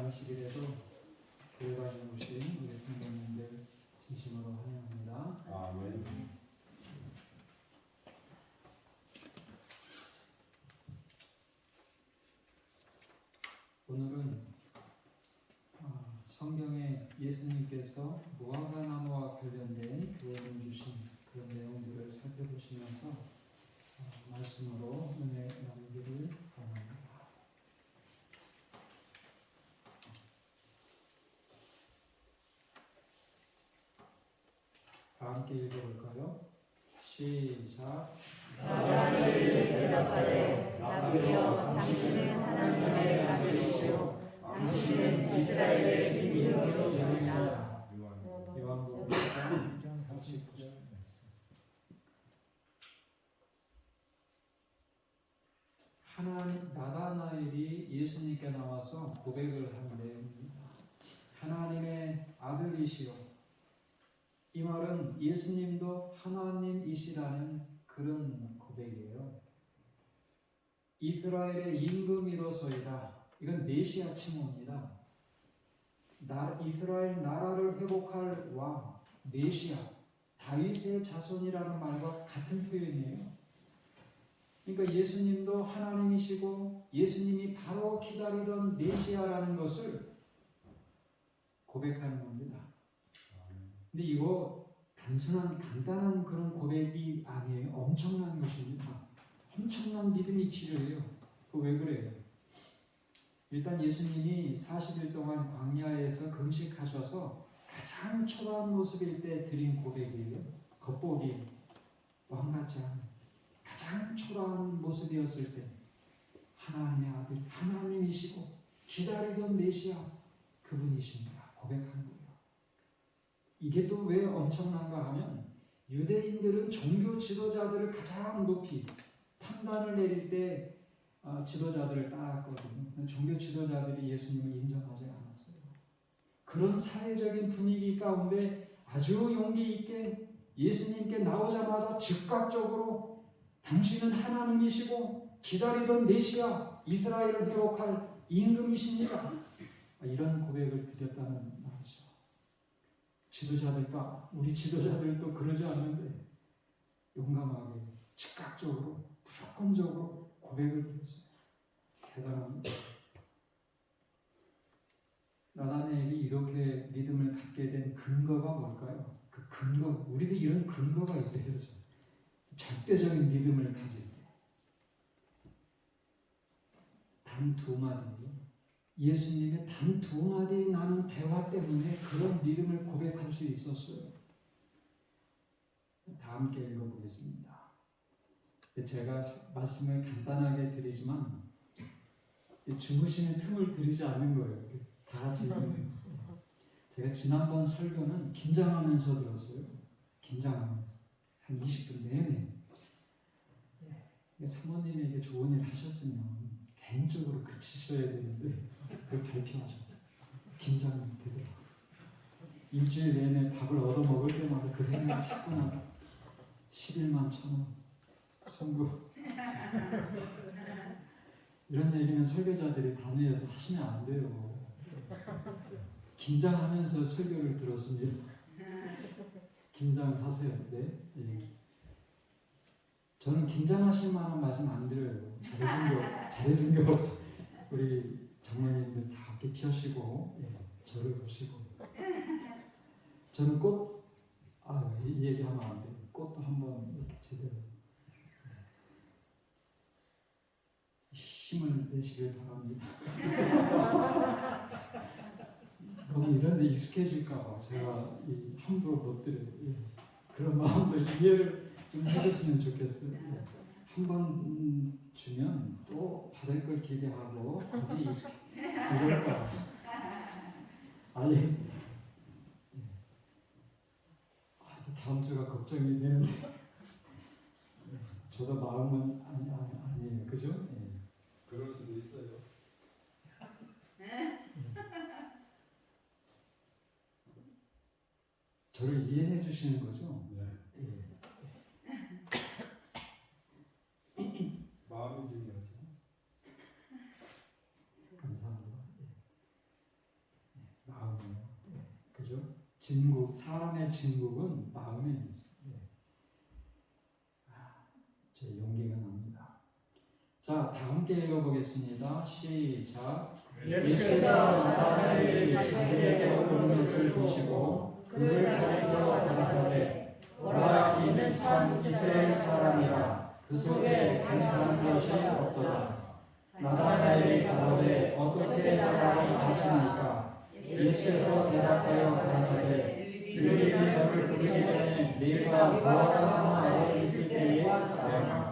안식일에도 교회가 이루신 우리 성도님들 진심으로 환영합니다. 아멘. 오늘은 성경에 예수님께서 무화과나무와 관련된 교훈을 주신 그런 내용들을 살펴보시면서 말씀으로 은혜 나누기를 원합니다. 다 함께 읽어볼까요? 시작. 나다니엘이 대답하되 라비여 당신은 하나님의 아들이시오 당신은 이스라엘의 임금으로 오시라. 요한복음 1장 49절. 하나님 나다나엘이 예수님께 나와서 고백을 한 내용입니다. 하나님의 아들이시오. 이 말은 예수님도 하나님이시라는 그런 고백이에요. 이스라엘의 임금이로소이다. 이건 메시아 칭호입니다. 이스라엘 나라를 회복할 왕, 메시아, 다윗의 자손이라는 말과 같은 표현이에요. 그러니까 예수님도 하나님이시고 예수님이 바로 기다리던 메시아라는 것을 고백하는 겁니다. 근데 이거 단순한 간단한 그런 고백이 아니에요. 엄청난 것입니다. 엄청난 믿음이 필요해요. 그거 왜 그래요? 일단 예수님이 40일 동안 광야에서 금식하셔서 가장 초라한 모습일 때 드린 고백이에요. 겉보기 왕같지 않은 가장 초라한 모습이었을 때 하나님의 아들, 하나님이시고 기다리던 메시아 그분이십니다. 고백한 거예요. 이게 또 왜 엄청난가 하면 유대인들은 종교 지도자들을 가장 높이 판단을 내릴 때 지도자들을 따랐거든요. 종교 지도자들이 예수님을 인정하지 않았어요. 그런 사회적인 분위기 가운데 아주 용기 있게 예수님께 나오자마자 즉각적으로 당신은 하나님이시고 기다리던 메시아 이스라엘을 회복할 임금이십니다. 이런 고백을 드렸다는 말이죠. 지도자들도 우리 지도자들도 그러지 않는데 용감하게 즉각적으로 무조건적으로 고백을 드렸어요. 대단합니다. 나다니엘이 이렇게 믿음을 갖게 된 근거가 뭘까요? 그 근거, 우리도 이런 근거가 있어야죠. 절대적인 믿음을 가질 때. 단 두 마디. 예수님의 단 두 마디 나눈 대화 때문에 그런 믿음을 고백할 수 있었어요. 다 함께 읽어보겠습니다. 제가 말씀을 간단하게 드리지만 주무시는 틈을 드리지 않는 거예요. 다 같이 제가 지난번 설교는 긴장하면서 들었어요. 긴장하면서 한 20분 내내 사모님에게 좋은 일 하셨으면 개인적으로 그치셔야 되는데 그걸 발표하셨어요. 긴장이 되더라고요. 일주일 내내 밥을 얻어 먹을 때마다 그 생각이 자꾸 나요. 11만 1,000원 송구 이런 얘기는 설교자들이 단위에서 하시면 안 돼요. 긴장하면서 설교를 들었습니다. 긴장하세요. 네. 저는 긴장하실 만한 말씀 안 드려요. 잘해준 게 없어. 우리 장로님들 다 어깨 펴시고 저를 보시고 저는 이 얘기하면 안 돼요. 꽃도 한번 이렇게 제대로 힘을 내시길 바랍니다. 너무 이런 데 익숙해질까봐 제가 함부로 못 드려요. 그런 마음도 이해를 좀 해주시면 좋겠어요. 한 번 주면 또 받을 걸 기대하고 거기에 익숙해 이럴까. 다음 주가 걱정이 되는데 저도 마음은 아니에요. 그죠? 그럴 수도 있어요. 저를 이해해 주시는 거죠? 네. 마음이 중요하죠. 감사합니다. 진국, 사람의 진국은 마음에 있습니다. 제 용기가 납니다. 자, 다 함께 읽어보겠습니다. 시작. 예수께서 나다나엘이 자기에게 오는 것을 보시고 그를 가리켜 가라사대 보라 이는 참 이스라엘 사람이라 그 속에 간사한 것이 없도다. 나다나엘이 가로되 어떻게 나라고 하시나이까? 예수께서 대답하여 가라사대 빌립이 너를 부르기 전에 네가 무화과 나무 아래 있을 때에 나오나.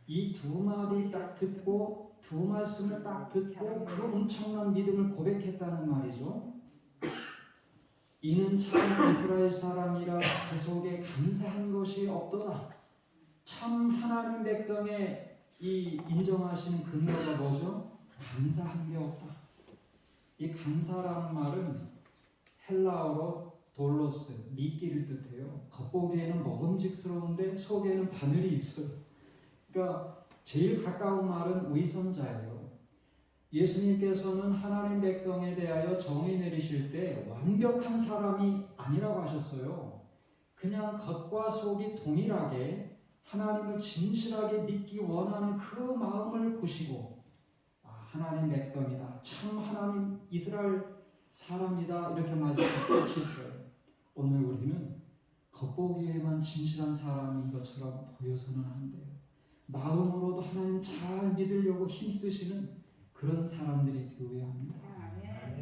이 두 마디 딱 듣고 두 말씀을 딱 듣고 그 엄청난 믿음을 고백했다는 말이죠. 이는 참 이스라엘 사람이라 그 속에 감사한 것이 없도다. 참 하나님 백성의 이 인정하시는 근거가 뭐죠? 감사한 게 없다. 이 감사라는 말은 헬라어로 돌로스, 미끼를 뜻해요. 겉보기에는 먹음직스러운데 속에는 바늘이 있어요. 그러니까 제일 가까운 말은 위선자예요. 예수님께서는 하나님 백성에 대하여 정의 내리실 때 완벽한 사람이 아니라고 하셨어요. 그냥 겉과 속이 동일하게 하나님을 진실하게 믿기 원하는 그 마음을 보시고 하나님 백성이다. 참 하나님 이스라엘 사람이다. 이렇게 말씀하셨어요. 오늘 우리는 겉보기에만 진실한 사람인 것처럼 보여서는 안 돼요. 마음으로도 하나님 잘 믿으려고 힘쓰시는 그런 사람들이 되어야 합니다.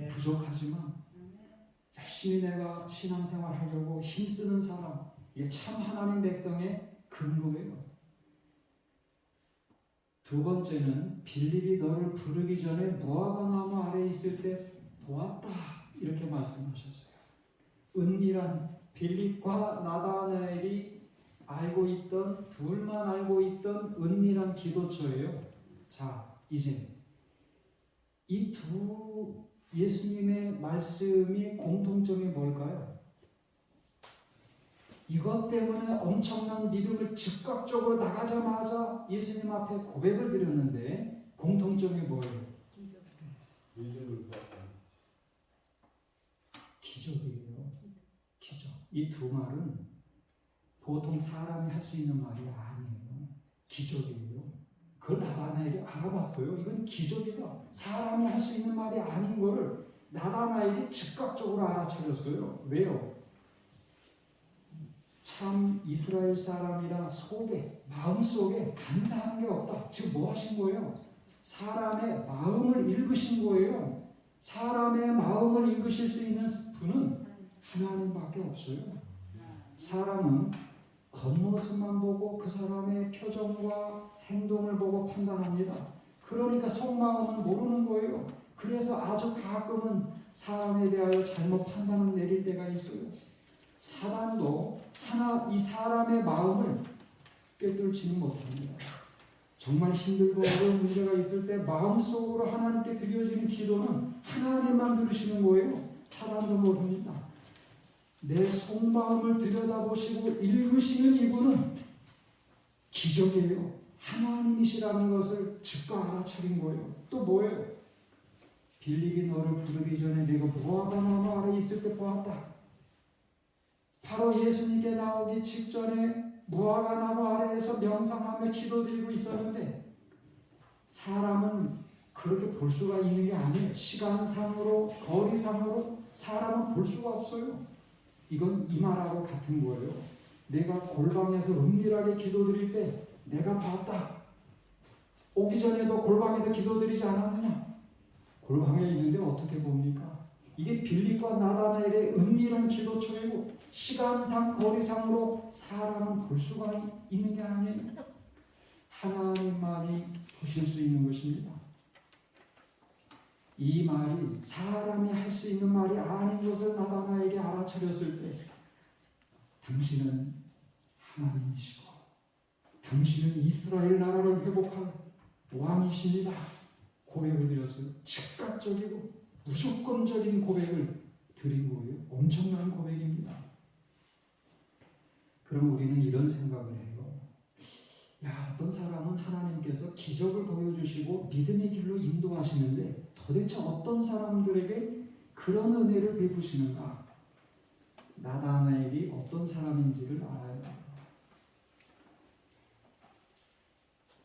부족하지만 열심히 내가 신앙생활 하려고 힘쓰는 사람, 이게 참 하나님 백성의 근거예요. 두 번째는 빌립이 너를 부르기 전에 무화과 나무 아래 있을 때 보았다. 이렇게 말씀하셨어요. 은밀한 빌립과 나다나엘이 알고 있던, 둘만 알고 있던 은밀한 기도처예요. 자, 이제 이 두 예수님의 말씀이 공통점이 뭘까요? 이것 때문에 엄청난 믿음을 즉각적으로 나가자마자 예수님 앞에 고백을 드렸는데 공통점이 뭐예요? 믿음을 보았다. 기적이에요. 기적. 이 두 말은 보통 사람이 할 수 있는 말이 아니에요. 기적이에요. 그걸 나다나엘이 알아봤어요. 이건 기적이다. 사람이 할 수 있는 말이 아닌 거를 나다나엘이 즉각적으로 알아차렸어요. 왜요? 참 이스라엘 사람이라 속에, 마음속에 감사한 게 없다. 지금 뭐 하신 거예요? 사람의 마음을 읽으신 거예요. 사람의 마음을 읽으실 수 있는 분은 하나님밖에 없어요. 사람은 겉모습만 보고 그 사람의 표정과 행동을 보고 판단합니다. 그러니까 속마음은 모르는 거예요. 그래서 아주 가끔은 사람에 대하여 잘못 판단을 내릴 때가 있어요. 사단도 이 사람의 마음을 꿰뚫지는 못합니다. 정말 힘들고 어려운 문제가 있을 때 마음속으로 하나님께 드려지는 기도는 하나님만 들으시는 거예요. 사단도 모릅니다. 내 속마음을 들여다보시고 읽으시는 이분은 기적이에요. 하나님이시라는 것을 즉각 알아차린 거예요. 또 뭐예요? 빌립이 너를 부르기 전에 내가 무화과 나무 아래 있을 때 보았다. 바로 예수님께 나오기 직전에 무화과 나무 아래에서 명상하며 기도드리고 있었는데 사람은 그렇게 볼 수가 있는 게 아니에요. 시간상으로, 거리상으로 사람은 볼 수가 없어요. 이건 이 말하고 같은 거예요. 내가 골방에서 은밀하게 기도드릴 때 내가 봤다. 오기 전에도 골방에서 기도드리지 않았느냐? 골방에 있는데 어떻게 봅니까? 이게 빌립과 나다나엘의 은밀한 기도처이고 시간상 거리상으로 사람은 볼 수가 있는 게 아니에요. 하나님만이 보실 수 있는 것입니다. 이 말이 사람이 할 수 있는 말이 아닌 것을 나다나엘이 알아차렸을 때 당신은 하나님이시고 당신은 이스라엘 나라를 회복할 왕이십니다. 고백을 드렸어요. 즉각적이고 무조건적인 고백을 드린 거예요. 엄청난 고백입니다. 그럼 우리는 이런 생각을 해요. 야, 어떤 사람은 하나님께서 기적을 보여주시고 믿음의 길로 인도하시는데 도대체 어떤 사람들에게 그런 은혜를 베푸시는가? 나다나엘이 어떤 사람인지를 알아야 돼요.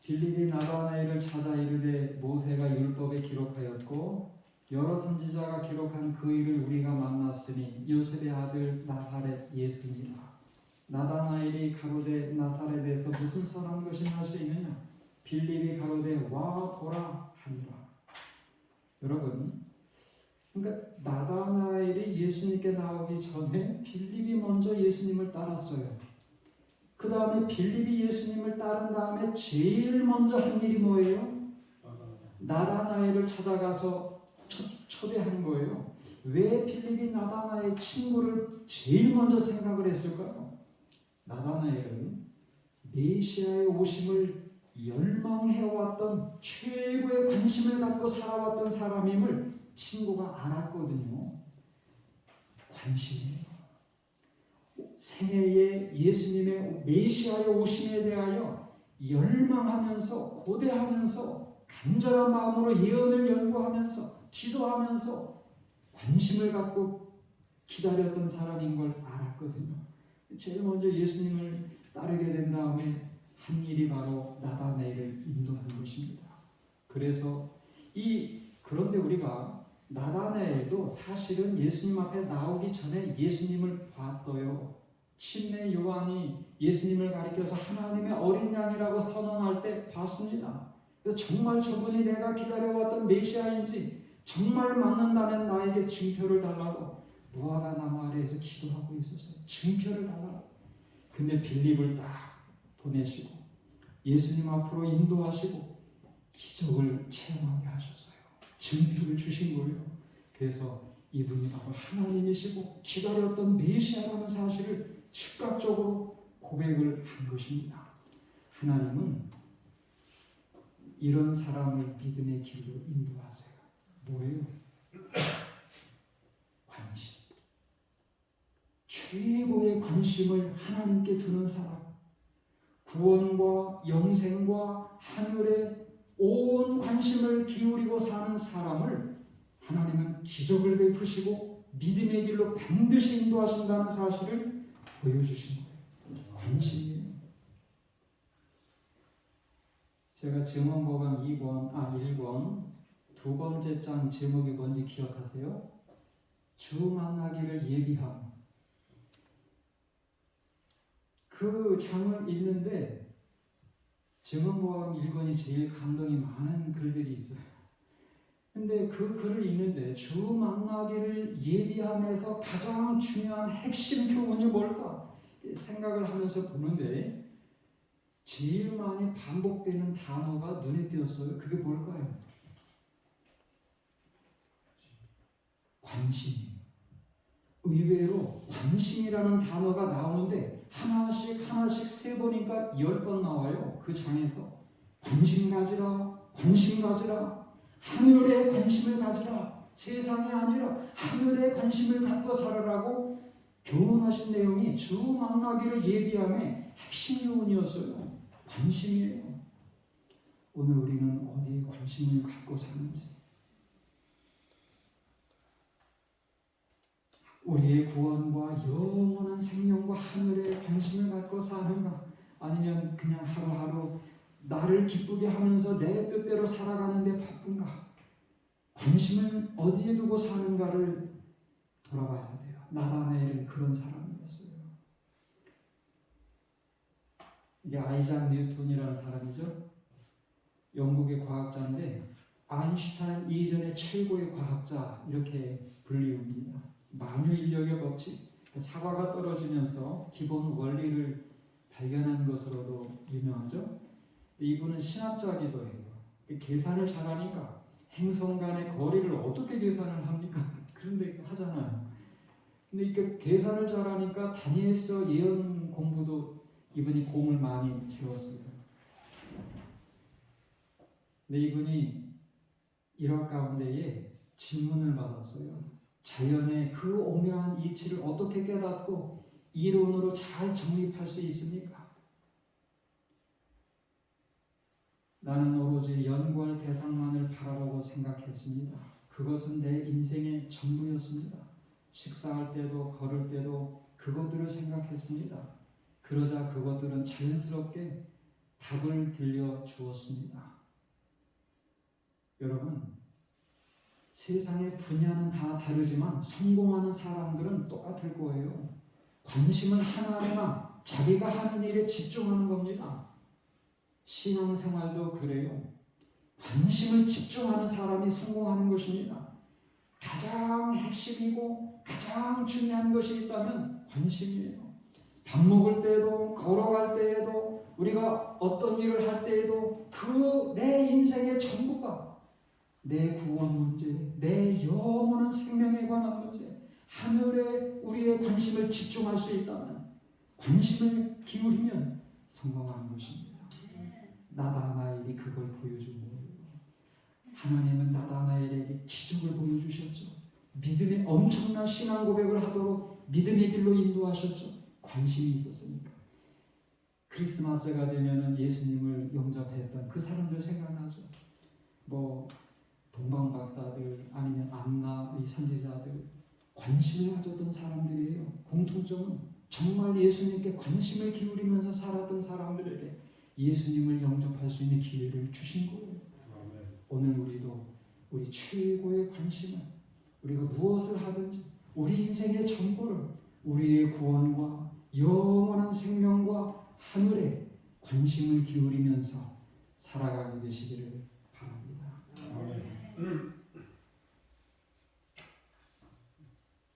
빌립이 나다나엘을 찾아 이르되 모세가 율법에 기록하였고 여러 선지자가 기록한 그 일을 우리가 만났으니 요셉의 아들 나사렛 예수니라. 나다나엘이 가로되 나사렛에서 무슨 선한 것이 날 수 있느냐? 빌립이 가로되 와 보라 하니라. 여러분, 그러니까 나다나엘이 예수님께 나오기 전에 빌립이 먼저 예수님을 따랐어요. 그 다음에 빌립이 예수님을 따른 다음에 제일 먼저 한 일이 뭐예요? 나다나엘을 찾아가서 초대한 거예요. 왜 빌립이 나다나엘 친구를 제일 먼저 생각을 했을까요? 나다나엘은 메시아의 오심을 열망해왔던, 최고의 관심을 갖고 살아왔던 사람임을 친구가 알았거든요. 관심이에요. 생애에 예수님의 메시아의 오심에 대하여 열망하면서 고대하면서 간절한 마음으로 예언을 연구하면서 기도하면서 관심을 갖고 기다렸던 사람인 걸 알았거든요. 제일 먼저 예수님을 따르게 된 다음에 한 일이 바로 나다나엘을 인도한 것입니다. 그래서 그런데 우리가 나다나엘도 사실은 예수님 앞에 나오기 전에 예수님을 봤어요. 침례 요한이 예수님을 가리켜서 하나님의 어린 양이라고 선언할 때 봤습니다. 그래서 정말 저분이 내가 기다려왔던 메시아인지 정말 맞는다면 나에게 증표를 달라고 무화과 나무 아래에서 기도하고 있었어요. 증표를 달라고. 근데 빌립을 딱 보내시고 예수님 앞으로 인도하시고 기적을 체험하게 하셨어요. 증표를 주신 거예요. 그래서 이분이 바로 하나님이시고 기다렸던 메시아라는 사실을 즉각적으로 고백을 한 것입니다. 하나님은 이런 사람을 믿음의 길로 인도하세요. 뭐예요? 관심. 최고의 관심을 하나님께 두는 사람. 구원과 영생과 하늘에 온 관심을 기울이고 사는 사람을 하나님은 기적을 베푸시고 믿음의 길로 반드시 인도하신다는 사실을 보여주신 거예요. 관심이에요. 제가 증언보감 1권 두 번째 장 제목이 뭔지 기억하세요? 주 만나기를 예비함. 그 장을 읽는데 증언보감 1권이 제일 감동이 많은 글들이 있어요. 근데 그 글을 읽는데 주 만나기를 예비함에서 가장 중요한 핵심 교훈이 뭘까? 생각을 하면서 보는데 제일 많이 반복되는 단어가 눈에 띄었어요. 그게 뭘까요? 관심. 의외로 관심이라는 단어가 나오는데 하나씩 세 번이니까 10번 나와요. 그 장에서 관심 가지라, 관심 가지라, 하늘에 관심을 가지라, 세상이 아니라 하늘에 관심을 갖고 살아라고 교훈하신 내용이 주 만나기를 예비함의 핵심 교훈이었어요. 관심이에요. 오늘 우리는 어디에 관심을 갖고 사는지, 우리의 구원과 영원한 생명과 하늘에 관심을 갖고 사는가? 아니면 그냥 하루하루 나를 기쁘게 하면서 내 뜻대로 살아가는데 바쁜가? 관심을 어디에 두고 사는가를 돌아봐야 돼요. 나다나엘은 그런 사람이었어요. 이게 아이작 뉴턴이라는 사람이죠. 영국의 과학자인데 아인슈타인 이전의 최고의 과학자 이렇게 불리웁니다. 만유인력의 법칙, 사과가 떨어지면서 기본 원리를 발견한 것으로도 유명하죠. 이분은 신학자이기도 해요. 계산을 잘하니까 행성 간의 거리를 어떻게 계산을 합니까? 그런데 하잖아요. 근데 이렇게 계산을 잘하니까 다니엘서 예언 공부도 이분이 공을 많이 세웠습니다. 근데 이분이 일화 가운데에 질문을 받았어요. 자연의 그 오묘한 이치를 어떻게 깨닫고 이론으로 잘 정립할 수 있습니까? 나는 오로지 연구할 대상만을 바라보고 생각했습니다. 그것은 내 인생의 전부였습니다. 식사할 때도 걸을 때도 그것들을 생각했습니다. 그러자 그것들은 자연스럽게 답을 들려주었습니다. 여러분, 세상의 분야는 다 다르지만 성공하는 사람들은 똑같을 거예요. 관심을 하나하나 자기가 하는 일에 집중하는 겁니다. 신앙생활도 그래요. 관심을 집중하는 사람이 성공하는 것입니다. 가장 핵심이고 가장 중요한 것이 있다면 관심이에요. 밥 먹을 때에도, 걸어갈 때에도, 우리가 어떤 일을 할 때에도 그 내 인생의 전부가 내 구원 문제, 내 영원한 생명에 관한 문제, 하늘에 우리의 관심을 집중할 수 있다면, 관심을 기울이면 성공하는 것입니다. 나다나엘이 그걸 보여준 거예요. 하나님은 나다나엘에게 기적을 보여주셨죠. 믿음의 엄청난 신앙 고백을 하도록 믿음의 길로 인도하셨죠. 관심이 있었으니까. 크리스마스가 되면은 예수님을 영접했던 그 사람들 생각나죠. 뭐 동방 박사들 아니면 안나 이 선지자들 관심을 가졌던 사람들이에요. 공통점은 정말 예수님께 관심을 기울이면서 살았던 사람들에게 예수님을 영접할 수 있는 기회를 주신 거예요. 오늘 우리도 우리 최고의 관심을 우리가 무엇을 하든지 우리 인생의 전부를 우리의 구원과 영원한 생명과 하늘에 관심을 기울이면서 살아가고 계시기를 바랍니다.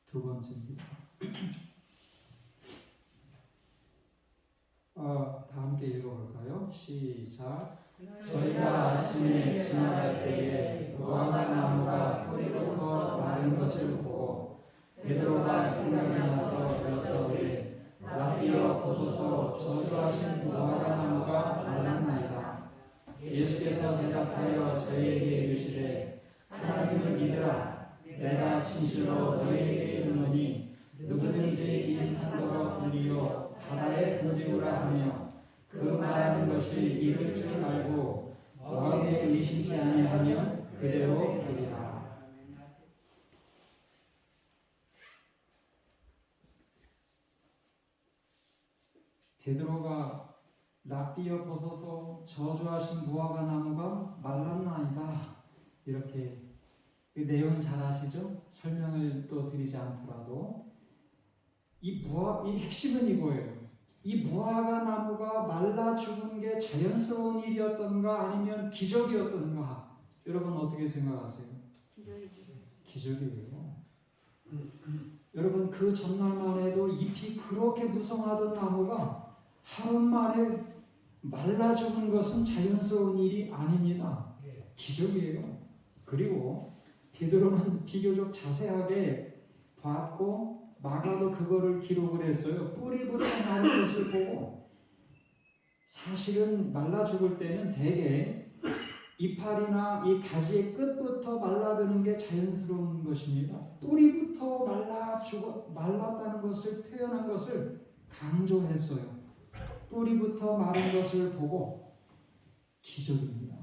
두 번째입니다. 다 함께 읽어볼까요? 시작. 저희가 아침에 지나갈 때에 무화과 나무가 뿌리부터 마른 것을 보고 베드로가 생각이 나서 여쭤오되 라비여 보소서 저주하신 무화과 나무가 말랐나이다. 예수께서 대답하여 저희에게 이르시되 하나님을 믿으라. 내가 진실로 너희에게 이르노니 누구든지 이 산더러 들리어 바다에 던지우라 하며 그 말하는 것이 이룰 줄 알고 마음에 의심치 아니하면 그대로 되리라. 베드로가 라비여 보소서 저주하신 무화과 나무가 말랐나이다. 이렇게 그 내용은 잘 아시죠? 설명을 또 드리지 않더라도 이 핵심은 이거예요. 이 무화과 나무가 말라 죽은 게 자연스러운 일이었던가 아니면 기적이었던가? 여러분 어떻게 생각하세요? 기적이에요. 여러분 그 전날만 해도 잎이 그렇게 무성하던 나무가 하루 만에 말라 죽은 것은 자연스러운 일이 아닙니다. 기적이에요. 그리고 베드로는 비교적 자세하게 봤고 마가도 그거를 기록을 했어요. 뿌리부터 마른 것을 보고 사실은 말라 죽을 때는 대개 이파리나 이 가지의 끝부터 말라드는 게 자연스러운 것입니다. 뿌리부터 말랐다는 것을 표현한 것을 강조했어요. 뿌리부터 마른 것을 보고 기적입니다.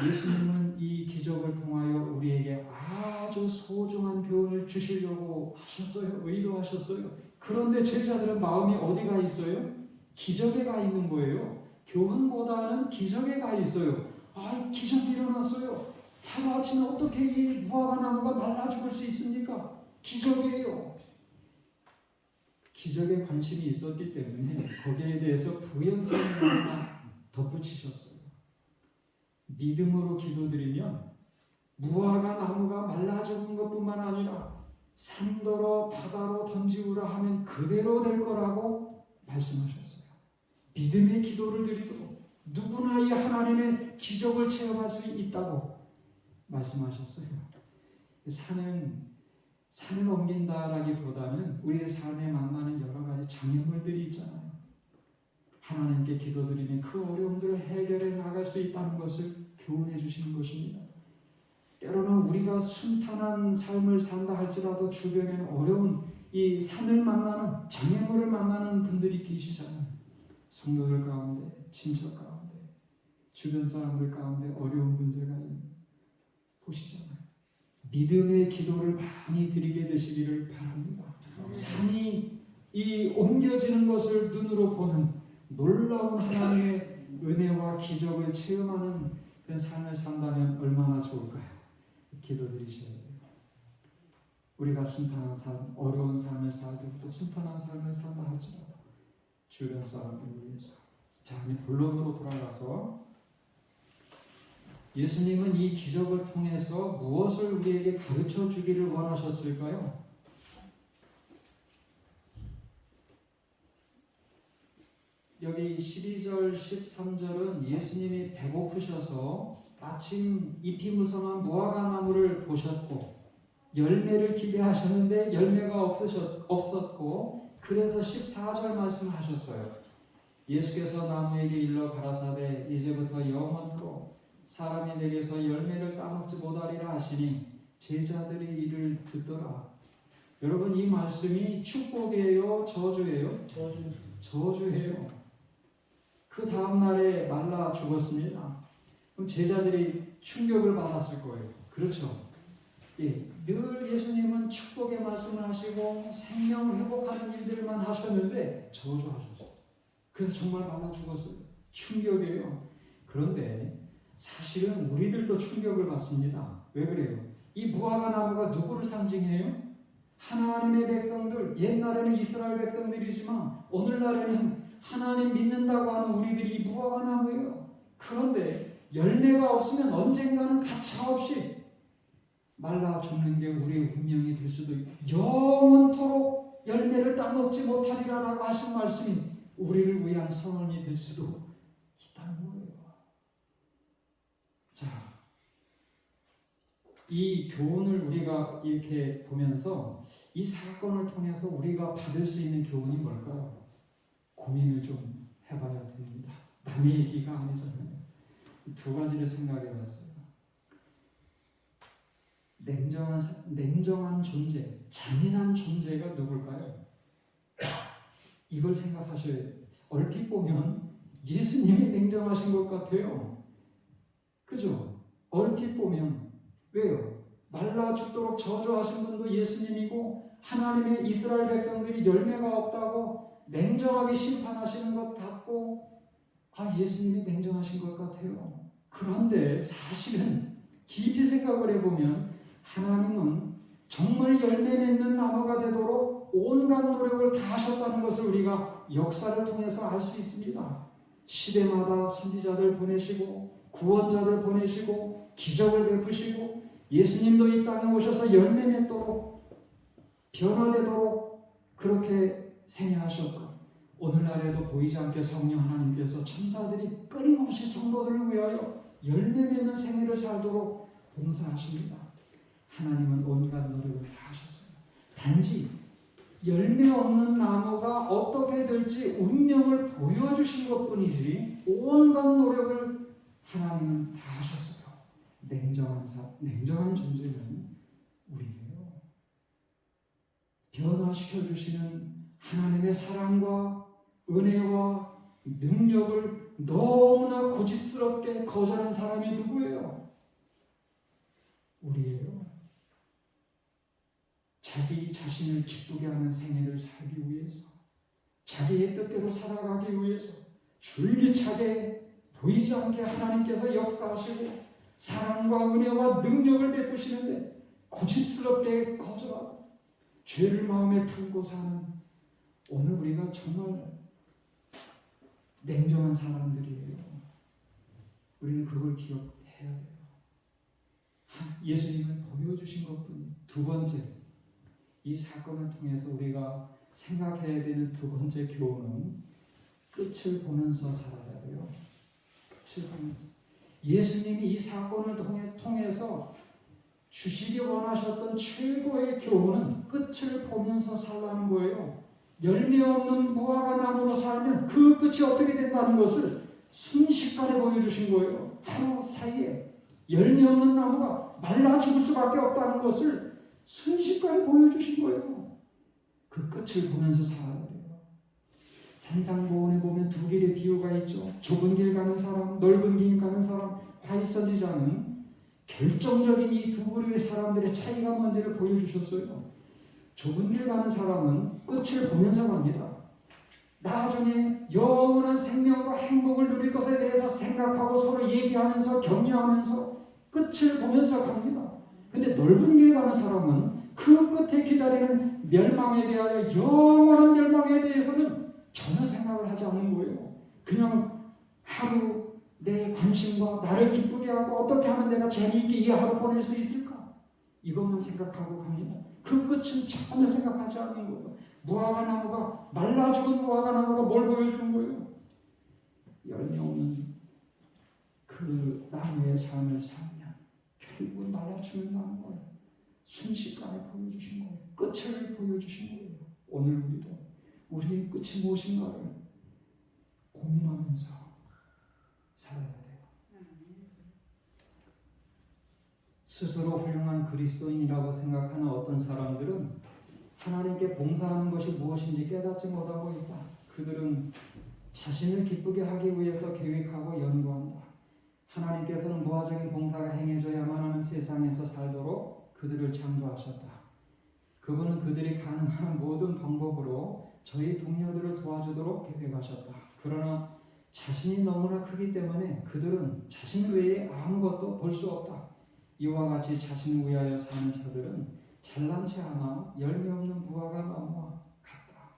예수님은 이 기적을 통하여 우리에게 아주 소중한 교훈을 주시려고 하셨어요. 의도하셨어요. 그런데 제자들은 마음이 어디가 있어요? 기적에 가 있는 거예요. 교훈보다는 기적에 가 있어요. 기적이 일어났어요. 하루아침에 어떻게 이 무화과 나무가 말라 죽을 수 있습니까? 기적이에요. 기적에 관심이 있었기 때문에 거기에 대해서 부연성을 하나 덧붙이셨어요. 믿음으로 기도드리면 무화과 나무가 말라 죽은 것뿐만 아니라 산더러 바다로 던지우라 하면 그대로 될 거라고 말씀하셨어요. 믿음의 기도를 드리도록 누구나 이 하나님의 기적을 체험할 수 있다고 말씀하셨어요. 산을 옮긴다라기보다는 우리의 삶에 만나는 여러 가지 장애물들이 있잖아요. 하나님께 기도드리면 그 어려움들을 해결해 나갈 수 있다는 것을 교훈해 주시는 것입니다. 때로는 우리가 순탄한 삶을 산다 할지라도 주변에는 어려운 이 산을 만나는 장애물을 만나는 분들이 계시잖아요. 성도들 가운데, 친척 가운데, 주변 사람들 가운데 어려운 문제가 있는 보시잖아요. 믿음의 기도를 많이 드리게 되시기를 바랍니다. 산이 이 옮겨지는 것을 눈으로 보는 놀라운 하나님의 은혜와 기적을 체험하는 그 삶을 산다면 얼마나 좋을까요? 기도드리셔야 돼요. 우리가 순탄한 삶, 어려운 삶을 살고 또 순탄한 삶을 산다 할지라도 주변 사람들을 위해서. 자, 이제 본론으로 돌아가서 예수님은 이 기적을 통해서 무엇을 우리에게 가르쳐 주기를 원하셨을까요? 여기 12절, 13절은 예수님이 배고프셔서 마침 잎이 무성한 무화과 나무를 보셨고 열매를 기대하셨는데 열매가 없었고 그래서 14절 말씀을 하셨어요. 예수께서 나무에게 일러 가라사대 이제부터 영원토록 사람이 내게서 열매를 따먹지 못하리라 하시니 제자들이 이를 듣더라. 여러분, 이 말씀이 축복이에요? 저주예요? 저주예요. 그 다음날에 말라 죽었습니다. 그럼 제자들이 충격을 받았을 거예요. 그렇죠? 예, 늘 예수님은 축복의 말씀을 하시고 생명을 회복하는 일들만 하셨는데 저주하셨어요. 그래서 정말 말라 죽었어요. 충격이에요. 그런데 사실은 우리들도 충격을 받습니다. 왜 그래요? 이 무화과 나무가 누구를 상징해요? 하나님의 백성들, 옛날에는 이스라엘 백성들이지만 오늘날에는 하나님 믿는다고 하는 우리들이 무화과 나무예요. 그런데 열매가 없으면 언젠가는 가차없이 말라 죽는 게 우리의 운명이 될 수도 있고 영원토록 열매를 따먹지 못하리라라고 하신 말씀이 우리를 위한 선언이 될 수도 있다는 거예요. 자, 이 교훈을 우리가 이렇게 보면서 이 사건을 통해서 우리가 받을 수 있는 교훈이 뭘까요? 고민을 좀 해봐야 됩니다. 남의 얘기가 아니잖아요. 두 가지를 생각해 봤어요. 냉정한 존재, 잔인한 존재가 누굴까요? 이걸 생각하셔야 돼요. 얼핏 보면 예수님이 냉정하신 것 같아요. 그죠? 얼핏 보면. 왜요? 말라 죽도록 저주하신 분도 예수님이고 하나님의 이스라엘 백성들이 열매가 없다고 냉정하게 심판하시는 것 같고 예수님이 냉정하신 것 같아요. 그런데 사실은 깊이 생각을 해보면 하나님은 정말 열매 맺는 나무가 되도록 온갖 노력을 다 하셨다는 것을 우리가 역사를 통해서 알 수 있습니다. 시대마다 선지자들 보내시고 구원자들 보내시고 기적을 베푸시고 예수님도 이 땅에 오셔서 열매 맺도록 변화되도록 그렇게 생애하셨고 오늘날에도 보이지 않게 성령 하나님께서 천사들이 끊임없이 성도들을 위하여 열매 맺는 생애를 살도록 봉사하십니다. 하나님은 온갖 노력을 다 하셨어요. 단지 열매 없는 나무가 어떻게 될지 운명을 보여주신 것뿐이지 온갖 노력을 하나님은 다 하셨어요. 냉정한 존재는 우리예요. 변화시켜주시는 하나님의 사랑과 은혜와 능력을 너무나 고집스럽게 거절한 사람이 누구예요? 우리예요. 자기 자신을 기쁘게 하는 생애를 살기 위해서, 자기의 뜻대로 살아가기 위해서 줄기차게 보이지 않게 하나님께서 역사하시고 사랑과 은혜와 능력을 베푸시는데 고집스럽게 거절하고 죄를 마음에 품고 사는 오늘 우리가 정말 냉정한 사람들이에요. 우리는 그걸 기억해야 돼요. 예수님은 보여주신 것뿐이에요. 두 번째, 이 사건을 통해서 우리가 생각해야 되는 두 번째 교훈은 끝을 보면서 살아야 돼요. 끝을 보면서. 예수님이 이 사건을 통해서 주시기 원하셨던 최고의 교훈은 끝을 보면서 살라는 거예요. 열매 없는 무화과 나무로 살면 그 끝이 어떻게 된다는 것을 순식간에 보여주신 거예요. 하루 사이에 열매 없는 나무가 말라 죽을 수밖에 없다는 것을 순식간에 보여주신 거예요. 그 끝을 보면서 살아야 돼요. 산상보훈에 보면 두 길의 비유가 있죠. 좁은 길 가는 사람, 넓은 길 가는 사람. 바위 선지자는 결정적인 이 두 부류의 사람들의 차이가 뭔지를 보여주셨어요. 좁은 길 가는 사람은 끝을 보면서 갑니다. 나중에 영원한 생명으로 행복을 누릴 것에 대해서 생각하고 서로 얘기하면서 격려하면서 끝을 보면서 갑니다. 근데 넓은 길 가는 사람은 그 끝에 기다리는 멸망에 대하여, 영원한 멸망에 대해서는 전혀 생각을 하지 않는 거예요. 그냥 하루 내 관심과 나를 기쁘게 하고 어떻게 하면 내가 재미있게 이 하루 보낼 수 있을까? 이것만 생각하고 갑니다. 그 끝은 전혀 생각하지 않는 거예요. 무화과나무가, 말라 죽은 무화과나무가 뭘 보여주는 거예요? 열매 없는 그 나무의 삶을 살면 결국은 말라 죽는다는 거예요. 순식간에 보여주신 거예요. 끝을 보여주신 거예요. 오늘 우리도 우리의 끝이 무엇인가를 고민하면서 살아야 돼요. 스스로 훌륭한 그리스도인이라고 생각하는 어떤 사람들은 하나님께 봉사하는 것이 무엇인지 깨닫지 못하고 있다. 그들은 자신을 기쁘게 하기 위해서 계획하고 연구한다. 하나님께서는 부하적인 봉사가 행해져야만 하는 세상에서 살도록 그들을 창조하셨다. 그분은 그들이 가능한 모든 방법으로 저희 동료들을 도와주도록 계획하셨다. 그러나 자신이 너무나 크기 때문에 그들은 자신 외에 아무것도 볼 수 없다. 이와 같이 자신을 위하여 사는 자들은 잘난 체 하나 열매 없는 무화과 나무와 같다.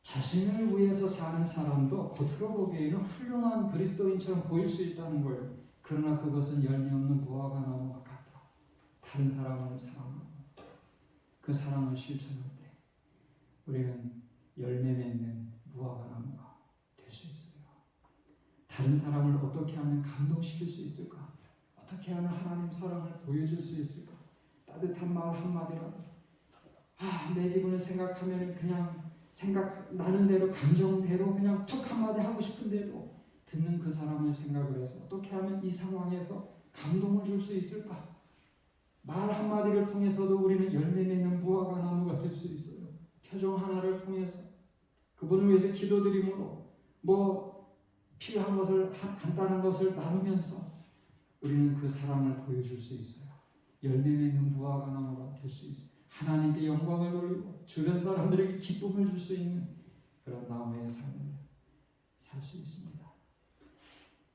자신을 위해서 사는 사람도 겉으로 보기에는 훌륭한 그리스도인처럼 보일 수 있다는 거예요. 그러나 그것은 열매 없는 무화과 나무와 같다. 다른 사람을 사랑하고 그 사랑을 실천할 때 우리는 열매 맺는 무화과 나무가 될 수 있어요. 다른 사람을 어떻게 하면 감동시킬 수 있을까? 어떻게 하면 하나님 사랑을 보여줄 수 있을까? 따뜻한 말 한마디라도, 내 기분을 생각하면 그냥 생각나는 대로 감정대로 그냥 툭 한마디 하고 싶은데도 듣는 그 사람을 생각을 해서 어떻게 하면 이 상황에서 감동을 줄 수 있을까? 말 한마디를 통해서도 우리는 열매 맺는 무화과 나무가 될 수 있어요. 표정 하나를 통해서 그분을 위해서 기도드림으로 필요한 것을, 간단한 것을 나누면서 우리는 그 사랑을 보여줄 수 있어요. 열매 맺는 무화과 나무가 될 수 있어요. 하나님께 영광을 돌리고 주변 사람들에게 기쁨을 줄 수 있는 그런 나무의 삶을 살 수 있습니다.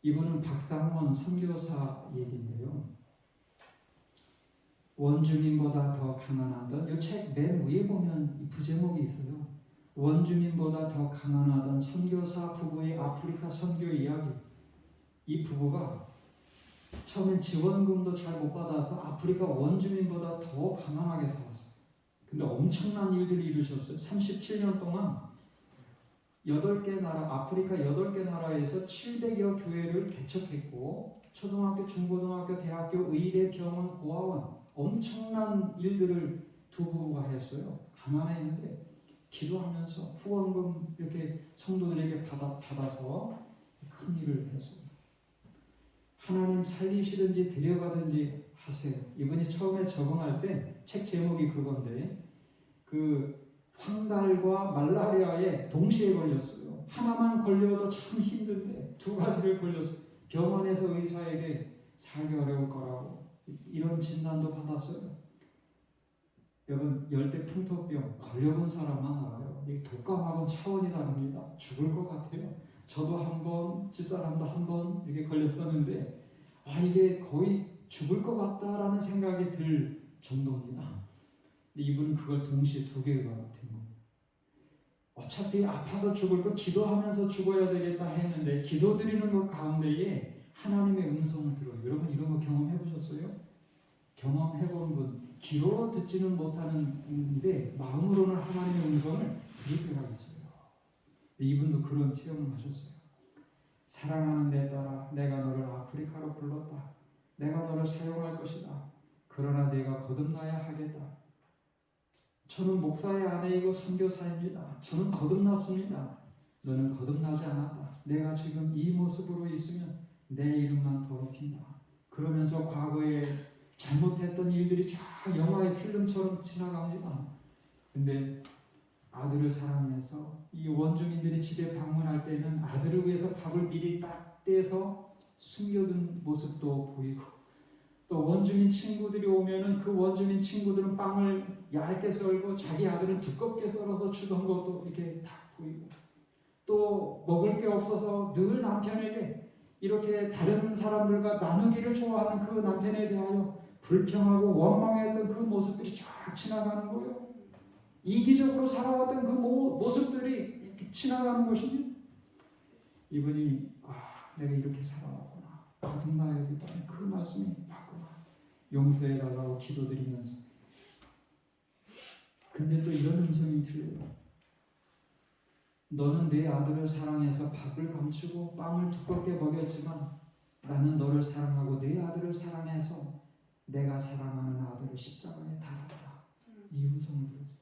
이분은 박상원 선교사 얘기인데요. 원주민보다 더 가난하던, 이 책 맨 위에 보면 부제목이 있어요. 원주민보다 더 가난하던 선교사 부부의 아프리카 선교 이야기. 이 부부가 처음엔 지원금도 잘 못 받아서 아프리카 원주민보다 더 가난하게 살았어요. 근데 엄청난 일들을 이루셨어요. 37년 동안 8개 나라, 아프리카 8개 나라에서 700여 교회를 개척했고 초등학교, 중고등학교, 대학교, 의대, 병원, 고아원 엄청난 일들을 두 부부가 했어요. 가난했는데 기도하면서 후원금 이렇게 성도들에게 받아서 큰 일을 했어요. 하나님 살리시든지 데려가든지 하세요. 이분이 처음에 적응할 때 책 제목이 그건데 그 황달과 말라리아에 동시에 걸렸어요. 하나만 걸려도 참 힘든데 두 가지를 걸렸어요. 병원에서 의사에게 살기 어려울 거라고 이런 진단도 받았어요. 여러분 열대 풍토병 걸려본 사람만 알아요. 이 독감하고는 차원이 다릅니다. 죽을 것 같아요. 저도 한 번, 집사람도 한 번 이렇게 걸렸었는데 이게 거의 죽을 것 같다라는 생각이 들 정도입니다. 근데 이분은 그걸 동시에 두 개가 된 거예요. 어차피 아파서 죽을 거 기도하면서 죽어야 되겠다 했는데 기도드리는 것 가운데에 하나님의 음성을 들어요. 여러분 이런 거 경험해 보셨어요? 경험해본 분, 귀로 듣지는 못하는데 마음으로는 하나님의 음성을 들을 때가 있어요. 이분도 그런 체험을 하셨어요. 사랑하는 내 딸아, 내가 너를 아프리카로 불렀다. 내가 너를 사용할 것이다. 그러나 내가 거듭나야 하겠다. 저는 목사의 아내이고 선교사입니다. 저는 거듭났습니다. 너는 거듭나지 않았다. 내가 지금 이 모습으로 있으면 내 이름만 더럽힌다. 그러면서 과거에 잘못했던 일들이 쫙 영화의 필름처럼 지나갑니다. 근데 아들을 사랑해서 이 원주민들이 집에 방문할 때는 아들을 위해서 밥을 미리 딱 떼서 숨겨둔 모습도 보이고, 또 원주민 친구들이 오면은 그 원주민 친구들은 빵을 얇게 썰고 자기 아들은 두껍게 썰어서 주던 것도 이렇게 다 보이고, 또 먹을 게 없어서 늘 남편에게 이렇게 다른 사람들과 나누기를 좋아하는 그 남편에 대하여 불평하고 원망했던 그 모습들이 쫙 지나가는 거예요. 이기적으로 살아왔던 그 모습들이 이렇게 지나가는 것이니, 이분이 내가 이렇게 살아왔구나, 거듭나야겠다는 그 말씀이 맞구나, 용서해달라고 기도드리면서, 근데 또 이런 음성이 들려요. 너는 내 아들을 사랑해서 밥을 감추고 빵을 두껍게 먹였지만 나는 너를 사랑하고 내 아들을 사랑해서 내가 사랑하는 아들을 십자가에 달았다. 이 음성을 들었어요.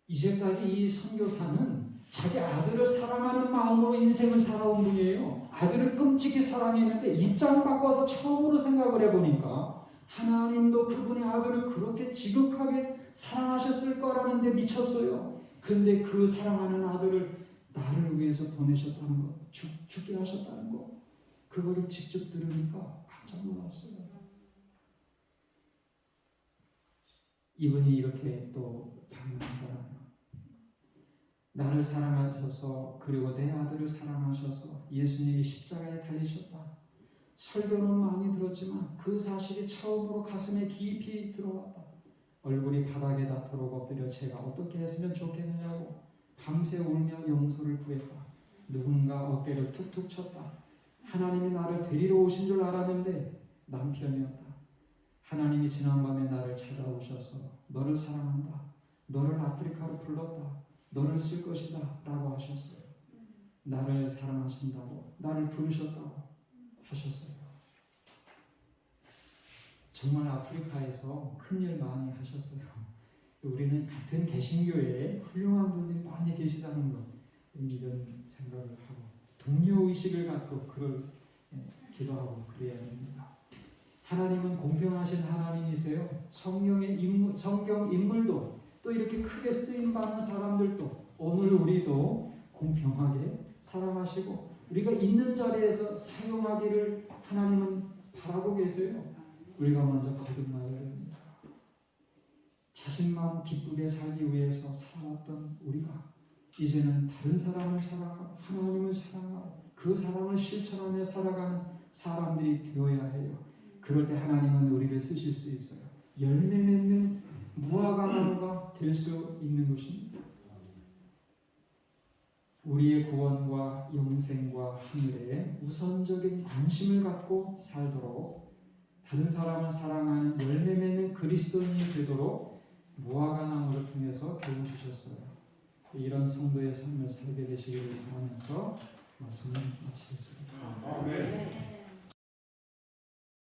이제까지 이 선교사는 자기 아들을 사랑하는 마음으로 인생을 살아온 분이에요. 아들을 끔찍이 사랑했는데 입장 바꿔서 처음으로 생각을 해보니까 하나님도 그분의 아들을 그렇게 지극하게 사랑하셨을 거라는 데 미쳤어요. 근데 그 사랑하는 아들을 나를 위해서 보내셨다는 것, 죽게 하셨다는 것, 그거를 직접 들으니까 깜짝 놀랐어요. 이분이 이렇게 또 반응하잖아요. 나를 사랑하셔서, 그리고 내 아들을 사랑하셔서 예수님이 십자가에 달리셨다. 설교는 많이 들었지만 그 사실이 처음으로 가슴에 깊이 들어왔다. 얼굴이 바닥에 닿도록 엎드려 제가 어떻게 했으면 좋겠느냐고 밤새 울며 용서를 구했다. 누군가 어깨를 툭툭 쳤다. 하나님이 나를 데리러 오신 줄 알았는데 남편이었다. 하나님이 지난밤에 나를 찾아오셔서 너를 사랑한다, 너를 아프리카로 불렀다, 너를 쓸 것이다 라고 하셨어요. 나를 사랑하신다고, 나를 부르셨다고 하셨어요. 정말 아프리카에서 큰일 많이 하셨어요. 우리는 같은 개신교회에 훌륭한 분들이 많이 계시다는 것, 이런 생각을 하고 동료의식을 갖고 그걸 기도하고 그래야 됩니다. 하나님은 공평하신 하나님이세요. 성경 인물도 또 이렇게 크게 쓰임 받는 사람들도 오늘 우리도 공평하게 사랑하시고 우리가 있는 자리에서 사용하기를 하나님은 바라고 계세요. 우리가 먼저 거듭나야 됩니다. 자신만 기쁘게 살기 위해서 살아왔던 우리가 이제는 다른 사람을 사랑하고 하나님을 사랑하고 그 사랑을 실천하며 살아가는 사람들이 되어야 해요. 그럴 때 하나님은 우리를 쓰실 수 있어요. 열매 맺는 무화과 나무가 될 수 있는 것입니다. 우리의 구원과 영생과 하늘에 우선적인 관심을 갖고 살도록, 다른 사람을 사랑하는 열매 맺는 그리스도인이 되도록 무화과 나무를 통해서 배워주셨어요. 이런 성도의 삶을 살게 되시기를 바라면서 말씀을 마치겠습니다. 아멘.